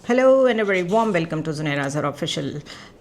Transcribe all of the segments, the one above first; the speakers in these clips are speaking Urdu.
Hello and a very warm welcome to Zunair Azhar Official.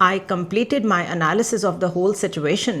I completed my analysis of the whole situation,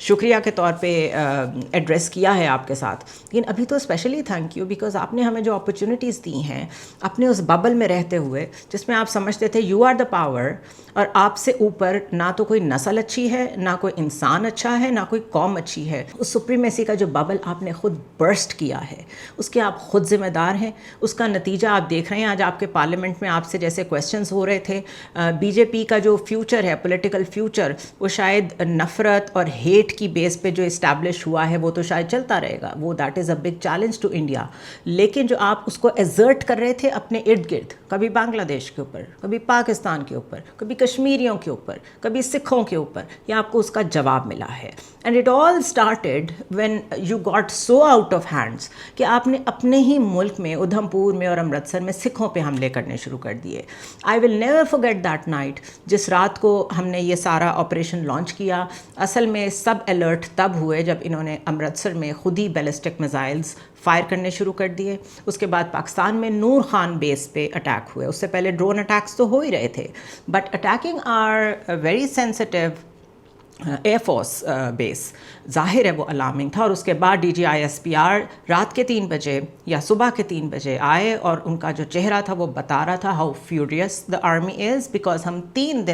شکریہ کے طور پہ ایڈریس کیا ہے آپ کے ساتھ. لیکن ابھی تو اسپیشلی تھینک یو بیکاز آپ نے ہمیں جو اپرچونیٹیز دی ہیں اپنے اس ببل میں رہتے ہوئے جس میں آپ سمجھتے تھے یو آر دا پاور, اور آپ سے اوپر نہ تو کوئی نسل اچھی ہے, نہ کوئی انسان اچھا ہے, نہ کوئی قوم اچھی ہے. اس سپریمیسی کا جو ببل آپ نے خود برسٹ کیا ہے اس کے آپ خود ذمہ دار ہیں. اس کا نتیجہ آپ دیکھ رہے ہیں. آج آپ کے پارلیمنٹ میں آپ سے جیسے کویسچنز ہو رہے تھے, بی جے پی کا جو فیوچر ہے, پولیٹیکل فیوچر, وہ شاید نفرت اور ہیٹ کی بیس پہ جو اسٹیبلش ہوا ہے وہ تو شاید چلتا رہے گا. وہ that is a big challenge to India. لیکن جو آپ اس کو ایزرٹ کر رہے تھے اپنے ارد گرد, کبھی بنگلہ دیش کے اوپر, کبھی پاکستان کے اوپر, کبھی کشمیریوں کے اوپر, کبھی سکھوں کے اوپر, یہ آپ کو اس کا جواب ملا ہے. And it all started when you got so out of hands کہ آپ نے اپنے ہی ملک میں ادھم پور میں اور امرتسر میں سکھوں پہ حملے کرنے شروع کر دیے. I will never forget that night, جس رات کو ہم نے یہ سارا آپریشن لانچ کیا. اصل میں سب الرٹ تب ہوئے جب انہوں نے امرتسر میں خود ہی بیلسٹک میزائلز فائر کرنے شروع کر دیے. اس کے بعد پاکستان میں نور خان بیس پہ اٹیک ہوئے. اس سے پہلے ڈرون اٹیکس تو ہو ہی رہے تھے, but attacking are very sensitive air force base, ظاہر ہے وہ الارمنگ تھا. اور اس کے بعد D G I S P R رات کے 3 بجے یا صبح کے 3 بجے آئے اور ان کا جو چہرہ تھا وہ بتا رہا تھا how furious the army is, because ہم 3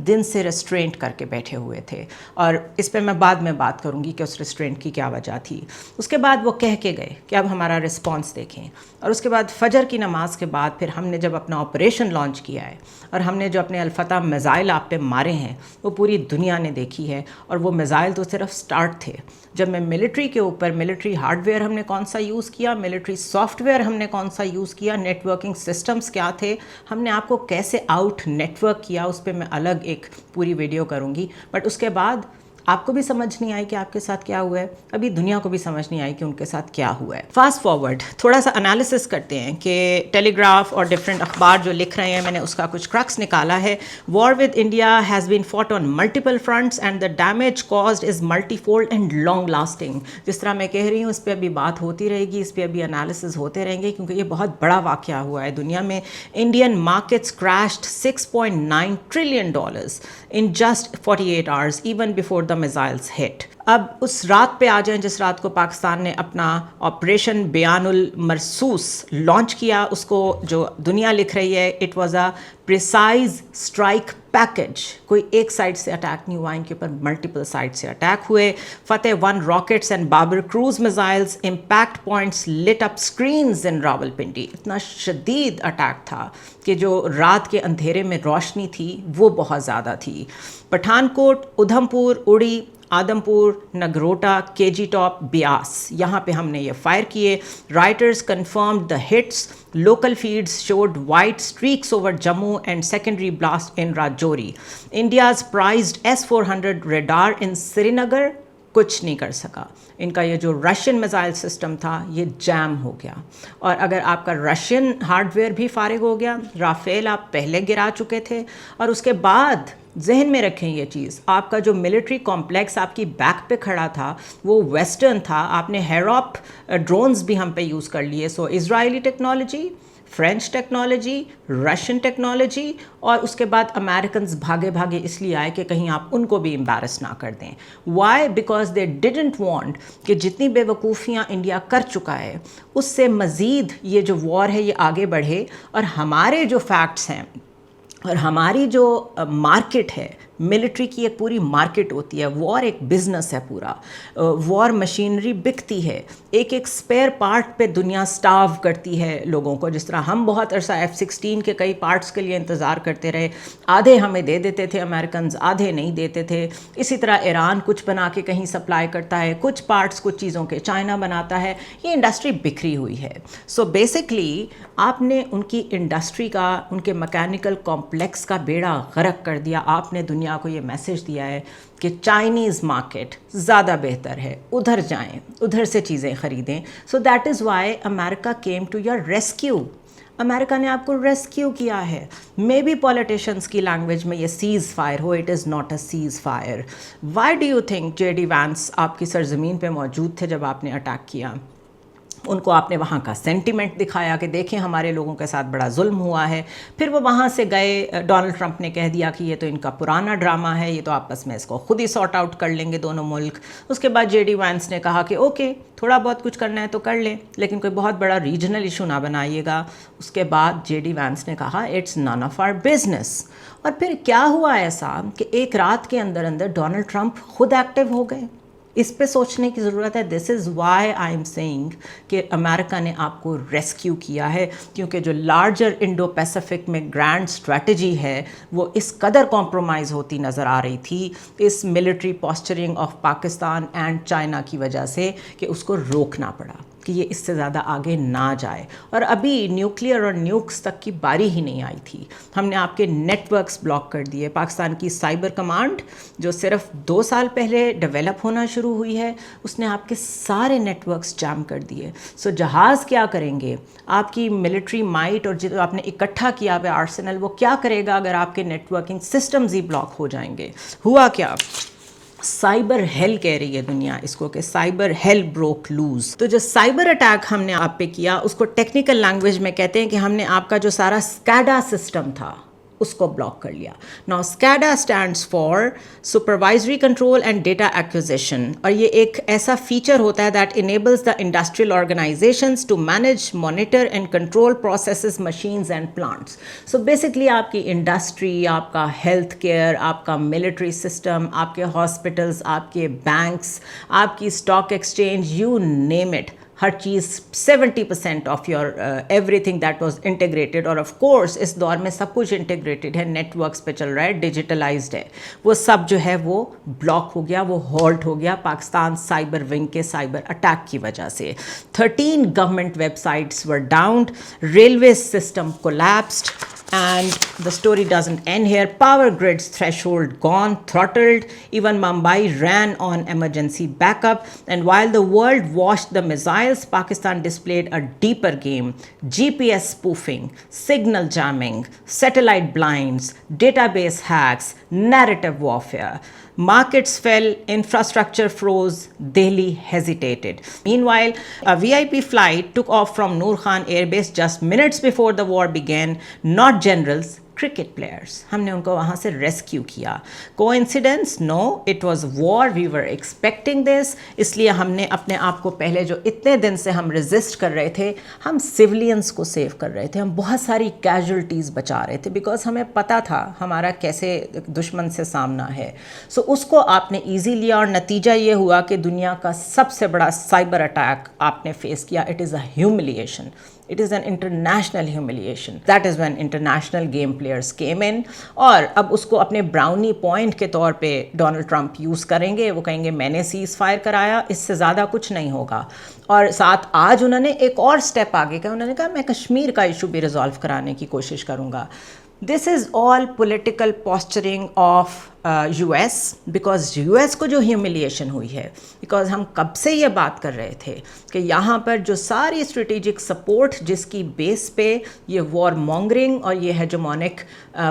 دن سے ریسٹرینٹ کر کے بیٹھے ہوئے تھے. اور اس پہ میں بعد میں بات کروں گی کہ اس ریسٹرینٹ کی کیا وجہ تھی. اس کے بعد وہ کہہ کے گئے کہ اب ہمارا رسپانس دیکھیں. اور اس کے بعد فجر کی نماز کے بعد پھر ہم نے جب اپنا آپریشن لانچ کیا ہے اور ہم نے جو اپنے الفتح میزائل آپ پہ مارے ہیں وہ پوری دنیا نے دیکھی ہے. اور وہ میزائل تو صرف سٹارٹ تھے. جب میں ملٹری کے اوپر, ملٹری ہارڈ ویئر ہم نے کون سا یوز کیا, ملٹری سافٹ ویئر ہم نے کون سا یوز کیا, نیٹ ورکنگ سسٹمز کیا تھے, ہم نے آپ کو کیسے آؤٹ نیٹ ورک کیا, اس پہ میں الگ ایک پوری ویڈیو کروں گی. بٹ اس کے بعد آپ کو بھی سمجھ نہیں آئی کہ آپ کے ساتھ کیا ہوا ہے, ابھی دنیا کو بھی سمجھ نہیں آئی کہ ان کے ساتھ کیا ہوا ہے. فاسٹ فارورڈ تھوڑا سا انالیسس کرتے ہیں کہ ٹیلی گراف اور ڈفرینٹ اخبار جو لکھ رہے ہیں, میں نے اس کا کچھ کرکس نکالا ہے. War with India has been fought on multiple fronts and the damage caused is multifold and long lasting. جس طرح میں کہہ رہی ہوں اس پہ ابھی بات ہوتی رہے گی, اس پہ ابھی انالیسز ہوتے رہیں گے کیونکہ یہ بہت بڑا واقعہ ہوا ہے دنیا میں. Indian markets crashed $6.9 trillion in just 48 hours even before the missiles hit. اب اس رات پہ آ جائیں جس رات کو پاکستان نے اپنا آپریشن بیان المرصوص لانچ کیا. اس کو جو دنیا لکھ رہی ہے it was a precise strike package. کوئی ایک سائڈ سے اٹیک نہیں ہوا, ان کے اوپر ملٹیپل سائڈ سے اٹیک ہوئے. Fatah 1 rockets and Babur cruise missiles impact points lit up screens in Rawalpindi. اتنا شدید اٹیک تھا کہ جو رات کے اندھیرے میں روشنی تھی وہ بہت زیادہ تھی. پٹھان کوٹ, ادھم پور, اڑی, آدم پور, نگروٹا, کے جی ٹاپ, بیاس, یہاں پہ ہم نے یہ فائر کیے. Reuters confirmed the hits. Local feeds showed white streaks over Jammu and secondary blast in Rajouri. India's prized S-400 radar in Srinagar کچھ نہیں کر سکا. ان کا یہ جو رشین میزائل سسٹم تھا یہ جیم ہو گیا. اور اگر آپ کا رشین ہارڈ ویئر بھی فارغ ہو گیا, رافیل آپ پہلے گرا چکے تھے. اور اس کے بعد ذہن میں رکھیں یہ چیز, آپ کا جو ملٹری کمپلیکس آپ کی بیک پہ کھڑا تھا وہ ویسٹرن تھا. آپ نے ہیروپ ڈرونز بھی ہم پہ یوز کر لیے. So Israeli technology, French technology, Russian technology, اور اس کے بعد امریکنز بھاگے بھاگے اس لیے آئے کہ کہیں آپ ان کو بھی امبیرس نہ کر دیں. Why? Because they didn't want کہ جتنی بے وقوفیاں انڈیا کر چکا ہے اس سے مزید یہ جو وار ہے یہ آگے بڑھے. اور ہمارے جو فیکٹس ہیں اور ہماری جو مارکیٹ ہے, ملٹری کی ایک پوری مارکیٹ ہوتی ہے. وار ایک بزنس ہے پورا. وار مشینری بکتی ہے. ایک ایک اسپیئر پارٹ پہ دنیا سٹارو کرتی ہے لوگوں کو. جس طرح ہم بہت عرصہ F-16 کے کئی پارٹس کے لیے انتظار کرتے رہے, آدھے ہمیں دے دیتے تھے امریکنز, آدھے نہیں دیتے تھے. اسی طرح ایران کچھ بنا کے کہیں سپلائی کرتا ہے, کچھ پارٹس کچھ چیزوں کے چائنا بناتا ہے. یہ انڈسٹری بکھری ہوئی ہے. سو بیسکلی آپ نے ان کی انڈسٹری کا, ان کے میکینیکل کمپلیکس کا بیڑا غرق کر دیا. آپ نے دنیا کو یہ میسج دیا ہے کہ چائنیز مارکیٹ زیادہ بہتر ہے, ادھر جائیں, ادھر سے چیزیں خریدیں. So that is why America came to your rescue. امریکہ نے آپ کو ریسکیو کیا ہے. مے بی پولیٹیشنس کی لینگویج میں یہ سیز فائر ہو, it is not a cease fire. Why do you think J D Vance آپ کی سرزمین پہ موجود تھے جب آپ نے اٹیک کیا؟ ان کو آپ نے وہاں کا سینٹیمنٹ دکھایا کہ دیکھیں ہمارے لوگوں کے ساتھ بڑا ظلم ہوا ہے. پھر وہ وہاں سے گئے, ڈونلڈ ٹرمپ نے کہہ دیا کہ یہ تو ان کا پرانا ڈرامہ ہے, یہ تو آپس میں اس کو خود ہی سارٹ آؤٹ کر لیں گے دونوں ملک. اس کے بعد جے ڈی وینس نے کہا کہ اوکے تھوڑا بہت کچھ کرنا ہے تو کر لیں, لیکن کوئی بہت بڑا ریجنل ایشو نہ بنائیے گا. اس کے بعد جے ڈی وینس نے کہا it's none of are business. اور پھر کیا ہوا ایسا کہ ایک رات کے اندر اندر ڈونلڈ ٹرمپ خود ایکٹیو ہو گئے. اس پہ سوچنے کی ضرورت ہے. This is why I am seeing کہ امریکہ نے آپ کو ریسکیو کیا ہے, کیونکہ جو لارجر انڈو پیسیفک میں گرینڈ اسٹریٹجی ہے وہ اس قدر کمپرومائز ہوتی نظر آ رہی تھی اس military posturing of Pakistan and China کی وجہ سے کہ اس کو روکنا پڑا کہ یہ اس سے زیادہ آگے نہ جائے. اور ابھی نیوکلیئر اور نیوکس تک کی باری ہی نہیں آئی تھی. ہم نے آپ کے نیٹ ورکس بلاک کر دیے. پاکستان کی سائبر کمانڈ جو صرف 2 سال پہلے ڈیولپ ہونا شروع ہوئی ہے, اس نے آپ کے سارے نیٹ ورکس جام کر دیے. سو جہاز کیا کریں گے, آپ کی ملٹری مائٹ اور جو آپ نے اکٹھا کیا ہوا آرسنل وہ کیا کرے گا اگر آپ کے نیٹ ورکنگ سسٹمز ہی بلاک ہو جائیں گے. ہوا کیا, سائبر ہیل کہہ رہی ہے دنیا اس کو کہ سائبر ہیل بروک لوز. تو جو سائبر اٹیک ہم نے آپ پہ کیا اس کو ٹیکنیکل لینگویج میں کہتے ہیں کہ ہم نے آپ کا جو سارا اسکیڈا سسٹم تھا اس کو بلاک کر لیا. Now SCADA stands for supervisory control and data acquisition, اور یہ ایک ایسا فیچر ہوتا ہے that enables the industrial organisations to manage, monitor and control processes, machines and plants. So basically آپ کی انڈسٹری, آپ کا ہیلتھ کیئر, آپ کا ملٹری سسٹم, آپ کے ہاسپٹلز, آپ کے بینکس, آپ کی stock exchange, you name it, ہر چیز 70% of your everything that was integrated. اور آف کورس اس دور میں سب کچھ انٹیگریٹیڈ ہے, نیٹ ورکس پہ چل رہا ہے, ڈیجیٹلائزڈ ہے, وہ سب جو ہے وہ بلاک ہو گیا, وہ ہالٹ ہو گیا پاکستان سائبر ونگ کے سائبر اٹیک کی وجہ سے. 13 government websites were downed, railway system collapsed, and the story doesn't end here. Power grids threshold gone, throttled. Even Mumbai ran on emergency backup. And while the world watched the missiles, Pakistan displayed a deeper game. GPS spoofing, signal jamming, satellite blinds, database hacks, narrative warfare. Markets fell, infrastructure froze, Delhi hesitated. Meanwhile, a VIP flight took off from Noor Khan Air Base just minutes before the war began. Not generals, cricket players. ہم نے ان کو وہاں سے ریسکیو کیا. Coincidence? No, it was war, we were expecting this. اس لیے ہم نے اپنے آپ کو پہلے جو اتنے دن سے ہم ریزسٹ کر رہے تھے, ہم سولینس کو سیو کر رہے تھے, ہم بہت ساری کیجولٹیز بچا رہے تھے, بیکاز ہمیں پتہ تھا ہمارا کیسے دشمن سے سامنا ہے. سو اس کو آپ نے ایزی لیا, اور نتیجہ یہ ہوا کہ دنیا کا سب سے بڑا سائبر اٹیک آپ نے فیس کیا. It is a humiliation. It is an international humiliation. That is when international game players came in. اور اب اس کو اپنے براؤنی پوائنٹ کے طور پہ ڈونلڈ ٹرمپ یوز کریں گے. وہ کہیں گے میں نے سیز فائر کرایا, اس سے زیادہ کچھ نہیں ہوگا. اور ساتھ آج انہوں نے ایک اور سٹیپ آگے کیا, انہوں نے کہا میں کشمیر کا ایشو بھی ریزالو کرانے کی کوشش کروں گا. This is all political posturing of US, because US کو جو ہیوملیشن ہوئی ہے, بیکاز ہم کب سے یہ بات کر رہے تھے کہ یہاں پر جو ساری اسٹریٹجک سپورٹ جس کی بیس پہ یہ وار مونگرنگ اور یہ ہیجمونک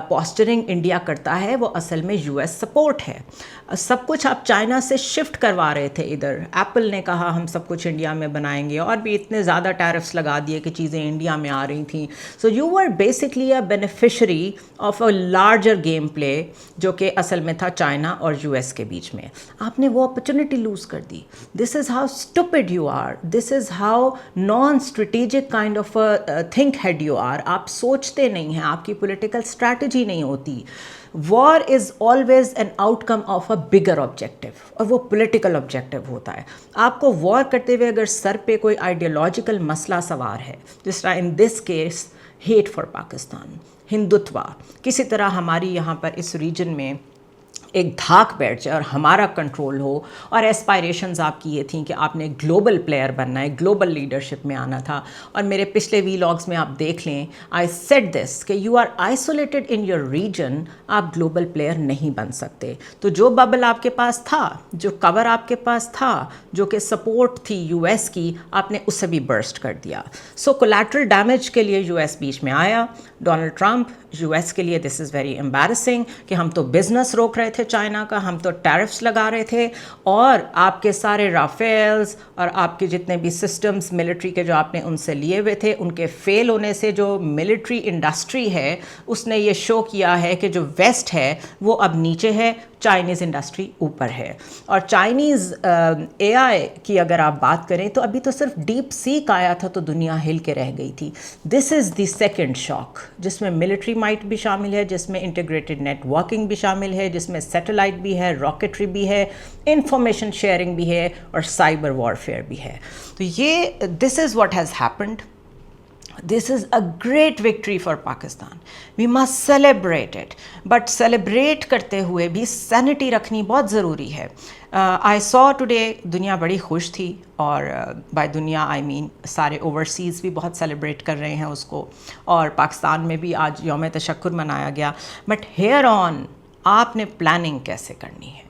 پوسچرنگ انڈیا کرتا ہے, وہ اصل میں US سپورٹ ہے. سب کچھ آپ چائنا سے شفٹ کروا رہے تھے ادھر. ایپل نے کہا ہم سب کچھ انڈیا میں بنائیں گے, اور بھی اتنے زیادہ ٹیرفس لگا دیے کہ چیزیں انڈیا میں آ رہی تھیں. So you were basically a beneficiary of a larger game play جو کہ اصل میں تھا چائنا اور US کے بیچ میں. آپ نے وہ اپرچونٹی لوز کر دی. This is how stupid you are, this is how non strategic kind of think head you are. آپ سوچتے نہیں ہیں, آپ کی پولیٹیکل اسٹریٹجی نہیں ہوتی. War is always an outcome of a bigger objective, اور وہ پولیٹیکل آبجیکٹیو ہوتا ہے. آپ کو وار کرتے ہوئے اگر سر پہ کوئی آئیڈیالوجیکل مسئلہ سوار ہے, جس طرح in this case hate for Pakistan, Hindutva, کسی طرح ہماری یہاں پر اس ریجن میں ایک دھاک بیٹھ جائے اور ہمارا کنٹرول ہو, اور ایسپائریشنز آپ کی یہ تھیں کہ آپ نے گلوبل پلیئر بننا ہے, گلوبل لیڈرشپ میں آنا تھا. اور میرے پچھلے ویلاگس میں آپ دیکھ لیں, آئی سیڈ دس کہ you are isolated in your region, آپ گلوبل پلیئر نہیں بن سکتے. تو جو ببل آپ کے پاس تھا, جو کور آپ کے پاس تھا, جو کہ سپورٹ تھی US کی, آپ نے اسے بھی برسٹ کر دیا. سو کولیٹرل ڈیمیج کے لیے US بیچ میں آیا. ڈونلڈ ٹرمپ US کے لیے دس از ویری امبیرسنگ کہ ہم تو بزنس روک رہے تھے چائنا کا, ہم تو ٹیرفس لگا رہے تھے, اور آپ کے سارے رافیلز اور آپ کے جتنے بھی سسٹمز ملٹری کے جو آپ نے ان سے لیے ہوئے تھے, ان کے فیل ہونے سے جو ملٹری انڈسٹری ہے اس نے یہ شو کیا ہے کہ جو ویسٹ ہے وہ اب نیچے ہے, چائنیز انڈسٹری اوپر ہے. اور چائنیز AI کی اگر آپ بات کریں تو ابھی تو صرف ڈیپ سیک آیا تھا تو دنیا ہل کے رہ گئی تھی. دس از دی سیکنڈ شاک جس میں ملٹری مائٹ بھی شامل ہے, جس میں انٹیگریٹڈ نیٹ ورکنگ بھی شامل ہے, جس میں سیٹلائٹ بھی ہے, راکٹری بھی ہے, انفارمیشن شیئرنگ بھی ہے, اور سائبر وارفیئر بھی ہے. تو یہ this is what has happened. This is a great victory for Pakistan. We must celebrate it. But celebrate کرتے ہوئے بھی sanity رکھنی بہت ضروری ہے. I saw today دنیا بڑی خوش تھی, اور by دنیا I mean سارے overseas بھی بہت celebrate کر رہے ہیں اس کو, اور پاکستان میں بھی آج یوم تشکر منایا گیا. But here on آپ نے پلاننگ کیسے کرنی ہے,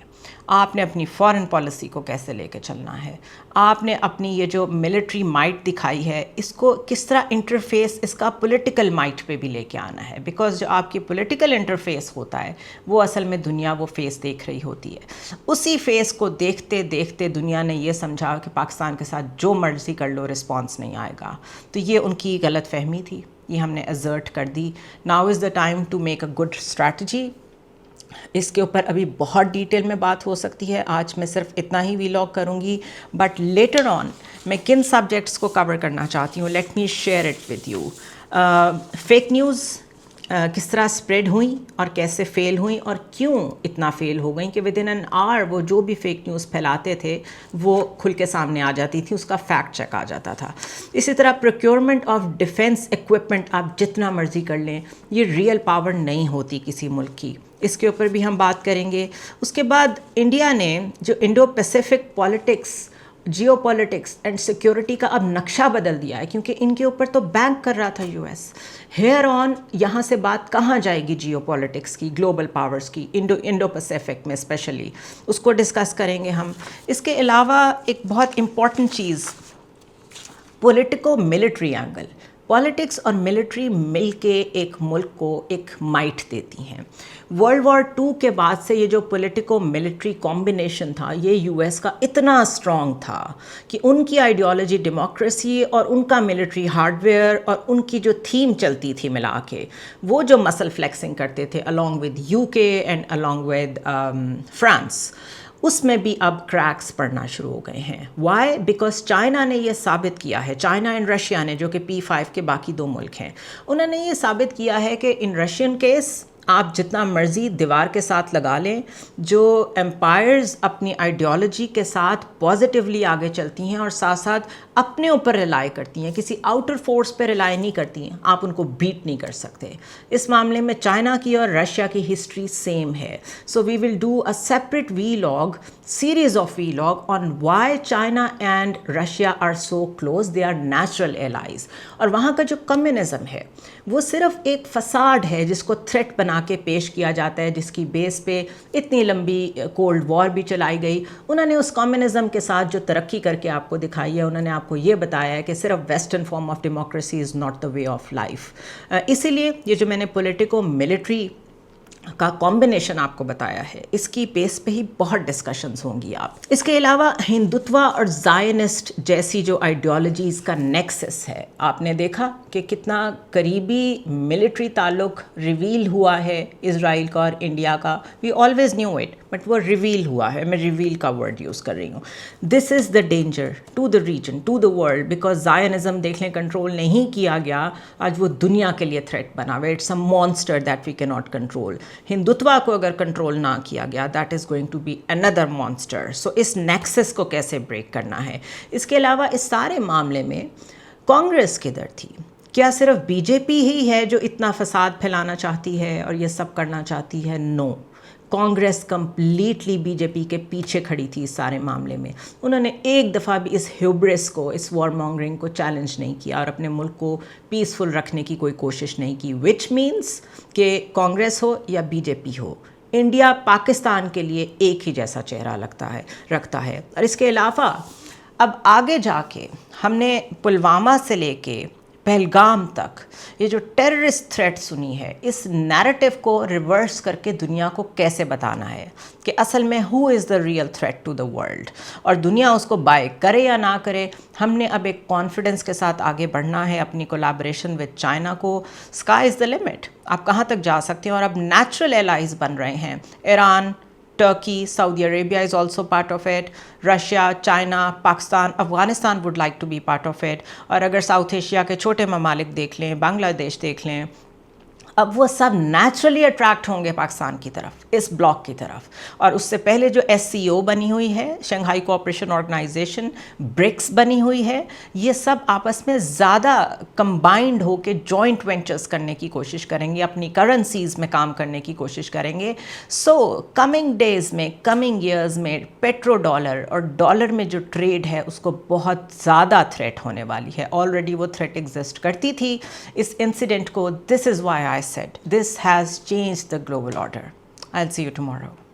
آپ نے اپنی فارن پالیسی کو کیسے لے کے چلنا ہے, آپ نے اپنی یہ جو ملٹری مائٹ دکھائی ہے اس کو کس طرح انٹرفیس اس کا پولیٹیکل مائٹ پہ بھی لے کے آنا ہے. بیکاز جو آپ کی پولیٹیکل انٹرفیس ہوتا ہے وہ اصل میں دنیا وہ فیس دیکھ رہی ہوتی ہے. اسی فیس کو دیکھتے دیکھتے دنیا نے یہ سمجھا کہ پاکستان کے ساتھ جو مرضی کر لو رسپانس نہیں آئے گا. تو یہ ان کی غلط فہمی تھی, یہ ہم نے ایزرٹ کر دی. Now is the time to make a good strategy. اس کے اوپر ابھی بہت ڈیٹیل میں بات ہو سکتی ہے, آج میں صرف اتنا ہی ویلاگ کروں گی, بٹ لیٹر آن میں کن سبجیکٹس کو کور کرنا چاہتی ہوں, let me share it with you. Fake news کس طرح اسپریڈ ہوئیں اور کیسے فیل ہوئیں, اور کیوں اتنا فیل ہو گئیں کہ ود ان این آور وہ جو بھی فیک نیوز پھیلاتے تھے وہ کھل کے سامنے آ جاتی تھی, اس کا فیکٹ چیک آ جاتا تھا. اسی طرح پروکیورمنٹ آف ڈیفینس ایکوپمنٹ آپ جتنا مرضی کر لیں یہ ریئل پاور نہیں ہوتی کسی ملک کی, اس کے اوپر بھی ہم بات کریں گے. اس کے بعد انڈیا نے جو Indo Pacific politics, geopolitics and security کا اب نقشہ بدل دیا ہے, کیونکہ ان کے اوپر تو بینک کر رہا تھا US. ہیئر آن یہاں سے بات کہاں جائے گی جیو پالیٹکس کی, گلوبل پاورز کی, انڈو پیسیفک میں اسپیشلی, اس کو ڈسکس کریں گے ہم. اس کے علاوہ ایک بہت امپورٹنٹ چیز, پولیٹیکو ملٹری اینگل. پالیٹکس اور ملٹری مل کے ایک ملک کو ایک مائٹ دیتی ہیں. ورلڈ وار 2 کے بعد سے یہ جو پولیٹیکو ملٹری کمبینیشن تھا یہ US کا اتنا اسٹرانگ تھا کہ ان کی آئیڈیالوجی ڈیموکریسی اور ان کا ملٹری ہارڈ ویئر اور ان کی جو تھیم چلتی تھی ملا کے, وہ جو مسل فلیکسنگ کرتے تھے along with UK and along with France, اس میں بھی اب کریکس پڑنا شروع ہو گئے ہیں. وائی؟ بیکاز چائنا نے یہ ثابت کیا ہے, چائنا اینڈ رشیا نے, جو کہ P5 کے باقی 2 ملک ہیں, انہوں نے یہ ثابت کیا ہے کہ ان رشین کیس آپ جتنا مرضی دیوار کے ساتھ لگا لیں, جو امپائرز اپنی آئیڈیالوجی کے ساتھ پازیٹیولی آگے چلتی ہیں اور ساتھ ساتھ اپنے اوپر ریلائی کرتی ہیں, کسی آؤٹر فورس پہ ریلائی نہیں کرتی ہیں, آپ ان کو بیٹ نہیں کر سکتے. اس معاملے میں چائنا کی اور رشیا کی ہسٹری سیم ہے. So we will do a separate vlog, series of vlog on why China and Russia are so close. They are natural allies. اور وہاں کا جو کمیونزم ہے وہ صرف ایک فساد ہے جس کو تھریٹ بنا کے پیش کیا جاتا ہے, جس کی بیس پہ اتنی لمبی کولڈ وار بھی چلائی گئی. انہوں نے اس کمیونزم کے ساتھ جو ترقی کر کے آپ کو دکھائی ہے, انہوں نے آپ کو یہ بتایا ہے کہ صرف western form of democracy is not the way of life. اسی لیے یہ جو میں نے پولیٹیکو ملٹری کا کمبینیشن آپ کو بتایا ہے, اس کی بیس پہ ہی بہت ڈسکشنز ہوں گی. آپ اس کے علاوہ ہندوتوا اور زائنسٹ جیسی جو آئیڈیالوجیز کا نیکسس ہے, آپ نے دیکھا کہ کتنا قریبی ملٹری تعلق ریویل ہوا ہے اسرائیل کا اور انڈیا کا. We always knew it, but وہ ریویل ہوا ہے, میں ریویل کا ورڈ یوز کر رہی ہوں. This is the danger to the region, to the world, because Zionism دیکھ لیں کنٹرول نہیں کیا گیا, آج وہ دنیا کے لیے تھریٹ بنا ہوا ہے. It's a monster that we cannot control. Hindutva کو اگر کنٹرول نہ کیا گیا, that is going to be اندر مانسٹر. سو اس نیکسس کو کیسے بریک کرنا ہے. اس کے علاوہ اس سارے معاملے میں کانگریس کدھر تھی؟ کیا صرف BJP ہی ہے جو اتنا فساد پھیلانا چاہتی ہے اور یہ سب کرنا چاہتی ہے؟ نو, کانگریس کمپلیٹلی BJP کے پیچھے کھڑی تھی اس سارے معاملے میں. انہوں نے ایک دفعہ بھی اس ہیوبرس کو, اس وار مانگرنگ کو چیلنج نہیں کیا اور اپنے ملک کو پیسفل رکھنے کی کوئی کوشش نہیں کی. وچ مینس کہ کانگریس ہو یا BJP ہو, انڈیا پاکستان کے لیے ایک ہی جیسا چہرہ رکھتا ہے. اور اس کے علاوہ اب آگے جا کے ہم نے پلوامہ سے لے کے پہلگام تک یہ جو ٹیررسٹ تھریٹ سنی ہے، اس نیریٹو کو ریورس کر کے دنیا کو کیسے بتانا ہے کہ اصل میں who is the real threat to the world, اور دنیا اس کو بائی کرے یا نہ کرے، ہم نے اب ایک کانفیڈنس کے ساتھ آگے بڑھنا ہے اپنی کولیبریشن وتھ چائنا کو. اسکائی از دا لمٹ، آپ کہاں تک جا سکتے ہیں، اور اب نیچرل الائز بن رہے ہیں. Iran, Turkey, Saudi Arabia is also part of it, Russia, China, Pakistan, Afghanistan would like to be part of it. اور اگر ساؤتھ ایشیا کے چھوٹے ممالک دیکھ لیں، بنگلہ دیش دیکھ لیں، اب وہ سب نیچرلی اٹریکٹ ہوں گے پاکستان کی طرف، اس بلاک کی طرف. اور اس سے پہلے جو SCO بنی ہوئی ہے، شنگھائی کوآپریشن آرگنائزیشن، برکس بنی ہوئی ہے، یہ سب آپس میں زیادہ کمبائنڈ ہو کے جوائنٹ وینچرز کرنے کی کوشش کریں گے، اپنی کرنسیز میں کام کرنے کی کوشش کریں گے. سو کمنگ ڈیز میں، کمنگ ایئرز میں پیٹرو ڈالر اور ڈالر میں جو ٹریڈ ہے اس کو بہت زیادہ تھریٹ ہونے والی ہے. آلریڈی وہ تھریٹ ایگزسٹ کرتی تھی. اس انسیڈنٹ کو، this is why I said this has changed the global order. I'll see you tomorrow.